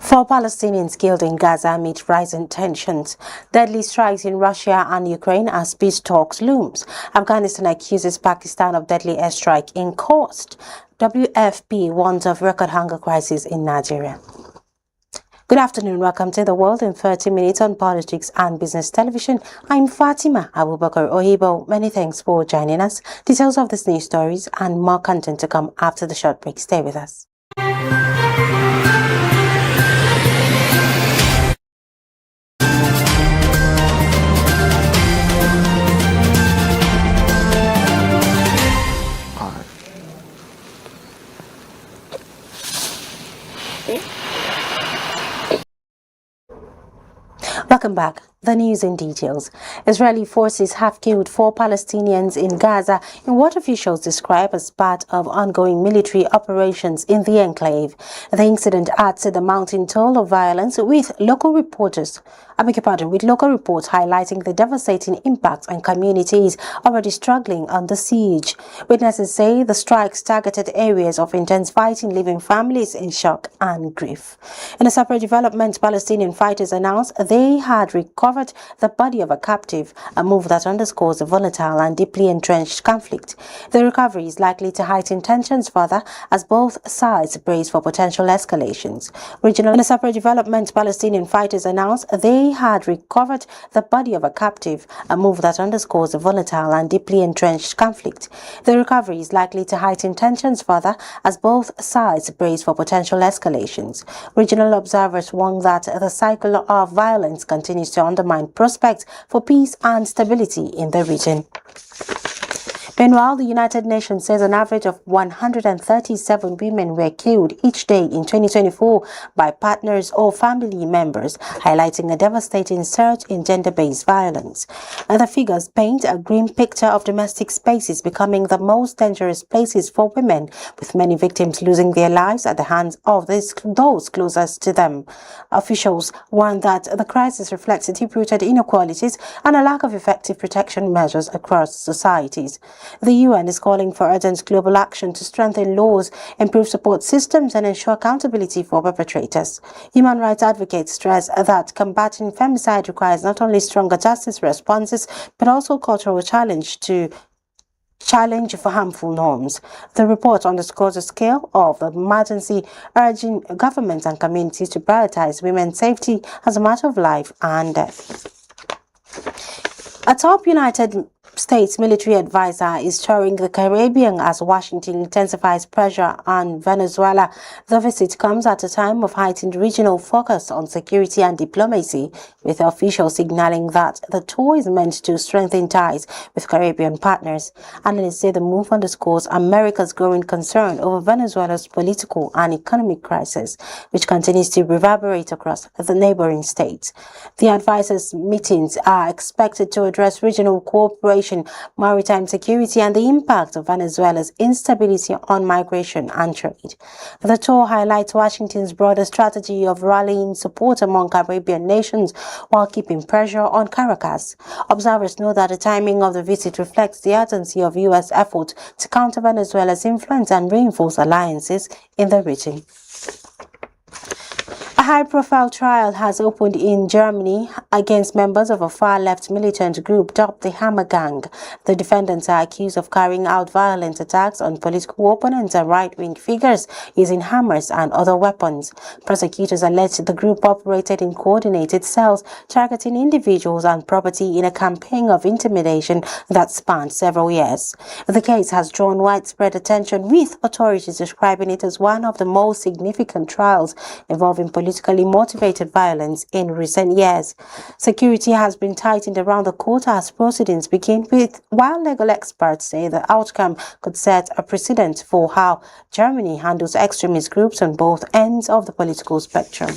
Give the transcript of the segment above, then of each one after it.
4 Palestinians killed in Gaza amid rising tensions. Deadly strikes in Russia and Ukraine as peace talks looms. Afghanistan accuses Pakistan of deadly airstrike in coast. WFP warns of record hunger crisis in Nigeria. Good afternoon. Welcome to The World in 30 Minutes on Politics and Business Television. I'm Fatima Abubakar Ohibo. Many thanks for joining us. Details of these news stories and more content to come after the short break. Stay with us. Welcome back. The news in details. Israeli forces have killed 4 Palestinians in Gaza in what officials describe as part of ongoing military operations in the enclave. The incident adds to the mounting toll of violence with local reports highlighting the devastating impact on communities already struggling under siege. Witnesses say the strikes targeted areas of intense fighting, leaving families in shock and grief. In a separate development, Palestinian fighters announced they had recovered the body of a captive, a move that underscores the volatile and deeply entrenched conflict. The recovery is likely to heighten tensions further as both sides brace for potential escalations. In a separate development, Palestinian fighters announced they had recovered the body of a captive, a move that underscores the volatile and deeply entrenched conflict. The recovery is likely to heighten tensions further as both sides brace for potential escalations. Regional observers warn that the cycle of violence continues to undermine prospects for peace and stability in the region. Meanwhile, the United Nations says an average of 137 women were killed each day in 2024 by partners or family members, highlighting a devastating surge in gender-based violence. And the figures paint a grim picture of domestic spaces becoming the most dangerous places for women, with many victims losing their lives at the hands of those closest to them. Officials warn that the crisis reflects deep-rooted inequalities and a lack of effective protection measures across societies. The UN is calling for urgent global action to strengthen laws, improve support systems, and ensure accountability for perpetrators. Human rights advocates stress that combating femicide requires not only stronger justice responses, but also cultural challenge for harmful norms. The report underscores the scale of the emergency, urging governments and communities to prioritize women's safety as a matter of life and death. A top United States military advisor is touring the Caribbean as Washington intensifies pressure on Venezuela. The visit comes at a time of heightened regional focus on security and diplomacy, with officials signaling that the tour is meant to strengthen ties with Caribbean partners. Analysts say the move underscores America's growing concern over Venezuela's political and economic crisis, which continues to reverberate across the neighboring states. The advisors' meetings are expected to address regional cooperation, maritime security, and the impact of Venezuela's instability on migration and trade. The tour highlights Washington's broader strategy of rallying support among Caribbean nations while keeping pressure on Caracas. Observers know that the timing of the visit reflects the urgency of U.S. efforts to counter Venezuela's influence and reinforce alliances in the region. A high-profile trial has opened in Germany against members of a far-left militant group dubbed the Hammer Gang. The defendants are accused of carrying out violent attacks on political opponents and right-wing figures using hammers and other weapons. Prosecutors allege the group operated in coordinated cells, targeting individuals and property in a campaign of intimidation that spanned several years. The case has drawn widespread attention, with authorities describing it as one of the most significant trials involving politically motivated violence in recent years. Security has been tightened around the court as proceedings begin, while legal experts say the outcome could set a precedent for how Germany handles extremist groups on both ends of the political spectrum.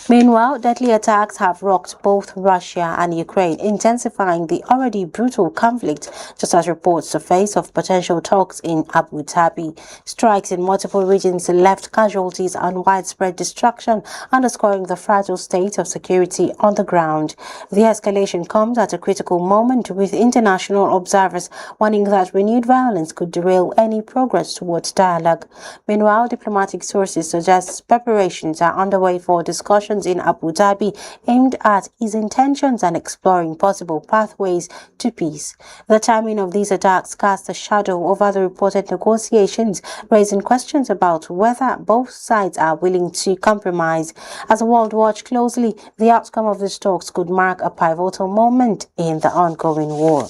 Meanwhile, deadly attacks have rocked both Russia and Ukraine, intensifying the already brutal conflict, just as reports surface of potential talks in Abu Dhabi. Strikes in multiple regions left casualties and widespread destruction, underscoring the fragile state of security on the ground. The escalation comes at a critical moment, with international observers warning that renewed violence could derail any progress towards dialogue. Meanwhile, diplomatic sources suggest preparations are underway for discussions in Abu Dhabi aimed at easing tensions and exploring possible pathways to peace. The timing of these attacks casts a shadow over the reported negotiations, raising questions about whether both sides are willing to compromise. As the world watched closely, the outcome of these talks could mark a pivotal moment in the ongoing war.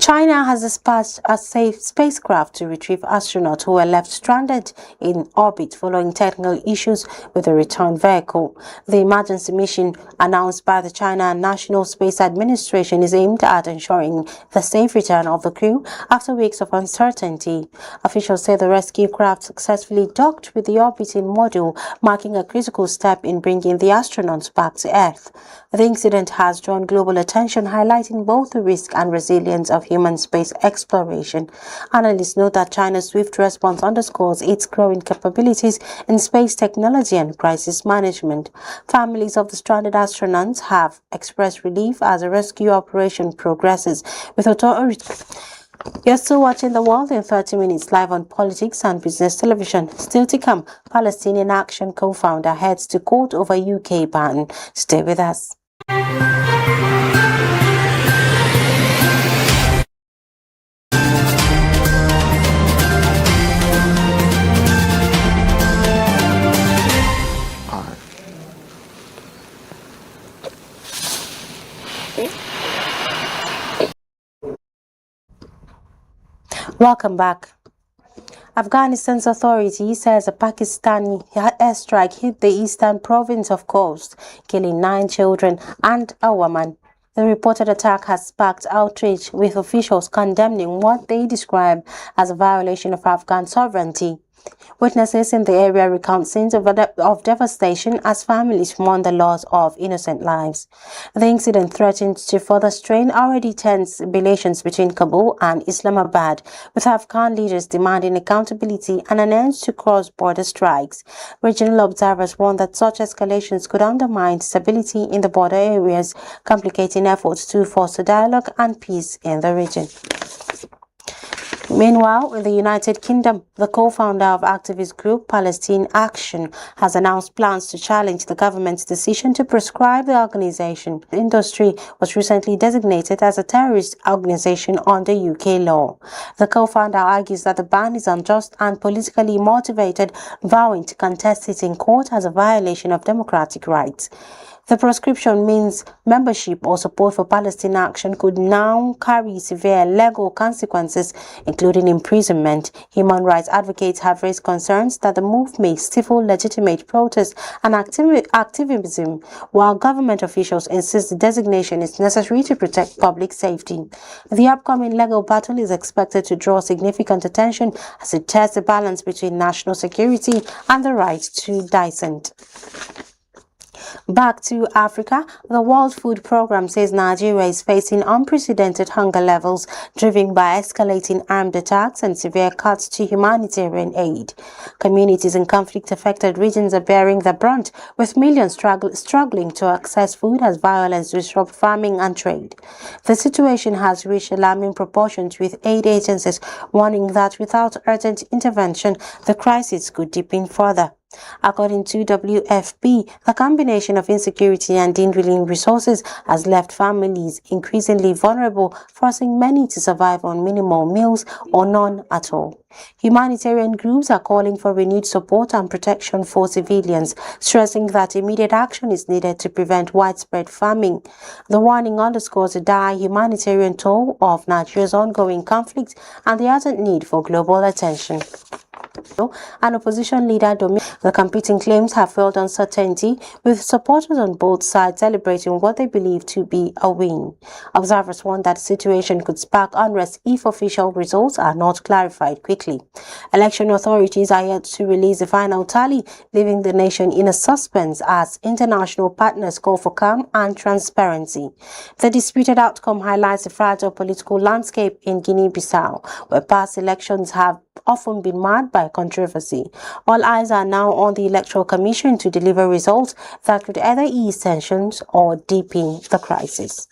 China has dispatched a safe spacecraft to retrieve astronauts who were left stranded in orbit following technical issues with the return vehicle. The emergency mission, announced by the China National Space Administration, is aimed at ensuring the safe return of the crew after weeks of uncertainty. Officials say the rescue craft successfully docked with the orbiting module, marking a critical step in bringing the astronauts back to Earth. The incident has drawn global attention, highlighting both the risk and resilience of human space exploration. Analysts note that China's swift response underscores its growing capabilities in space technology and crisis management. Families of the stranded astronauts have expressed relief as the rescue operation progresses, with authorities. You're still watching The World in 30 minutes live on Politics and Business Television. Still to come, Palestinian Action co-founder heads to court over UK ban. Stay with us. Welcome back. Afghanistan's authority says a Pakistani airstrike hit the eastern province of Khost, killing 9 children and a woman. The reported attack has sparked outrage, with officials condemning what they describe as a violation of Afghan sovereignty. Witnesses in the area recount scenes of devastation as families mourn the loss of innocent lives. The incident threatened to further strain already tense relations between Kabul and Islamabad, with Afghan leaders demanding accountability and an end to cross-border strikes. Regional observers warn that such escalations could undermine stability in the border areas, complicating efforts to foster dialogue and peace in the region. Meanwhile, in the United Kingdom, the co-founder of activist group Palestinian Action has announced plans to challenge the government's decision to proscribe the organization. The industry was recently designated as a terrorist organization under UK law. The co-founder argues that the ban is unjust and politically motivated, vowing to contest it in court as a violation of democratic rights. The proscription means membership or support for Palestinian Action could now carry severe legal consequences, including imprisonment. Human rights advocates have raised concerns that the move may stifle legitimate protests and activism, while government officials insist the designation is necessary to protect public safety. The upcoming legal battle is expected to draw significant attention as it tests the balance between national security and the right to dissent. Back to Africa, the World Food Programme says Nigeria is facing unprecedented hunger levels driven by escalating armed attacks and severe cuts to humanitarian aid. Communities in conflict-affected regions are bearing the brunt, with millions struggling to access food as violence disrupts farming and trade. The situation has reached alarming proportions, with aid agencies warning that without urgent intervention, the crisis could deepen further. According to WFP, the combination of insecurity and dwindling resources has left families increasingly vulnerable, forcing many to survive on minimal meals or none at all. Humanitarian groups are calling for renewed support and protection for civilians, stressing that immediate action is needed to prevent widespread famine. The warning underscores the dire humanitarian toll of Nigeria's ongoing conflict and the urgent need for global attention. and opposition leader The competing claims have fueled uncertainty, with supporters on both sides celebrating what they believe to be a win. Observers warn that the situation could spark unrest if official results are not clarified quickly. Election authorities are yet to release the final tally, leaving the nation in a suspense as international partners call for calm and transparency. The disputed outcome highlights the fragile political landscape in Guinea-Bissau, where past elections have often been marred by controversy. All eyes are now on the Electoral Commission to deliver results that could either ease tensions or deepen the crisis.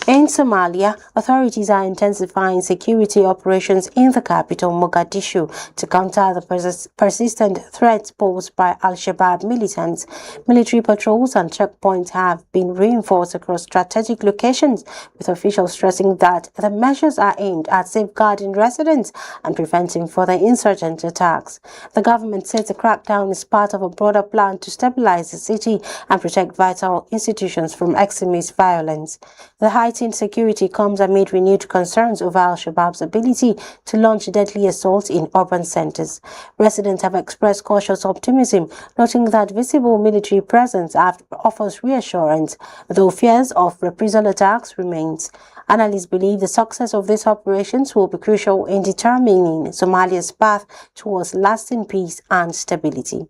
In Somalia, authorities are intensifying security operations in the capital, Mogadishu, to counter the persistent threats posed by Al-Shabaab militants. Military patrols and checkpoints have been reinforced across strategic locations, with officials stressing that the measures are aimed at safeguarding residents and preventing further insurgent attacks. The government says the crackdown is part of a broader plan to stabilize the city and protect vital institutions from extremist violence. The heightened security comes amid renewed concerns over Al-Shabaab's ability to launch deadly assaults in urban centers. Residents have expressed cautious optimism, noting that visible military presence offers reassurance, though fears of reprisal attacks remains. Analysts believe the success of these operations will be crucial in determining Somalia's path towards lasting peace and stability.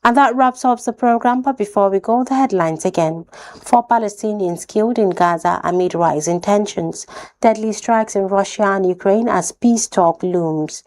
And that wraps up the program, but before we go, the headlines again. 4 Palestinians killed in Gaza amid rising tensions. Deadly strikes in Russia and Ukraine as peace talk looms.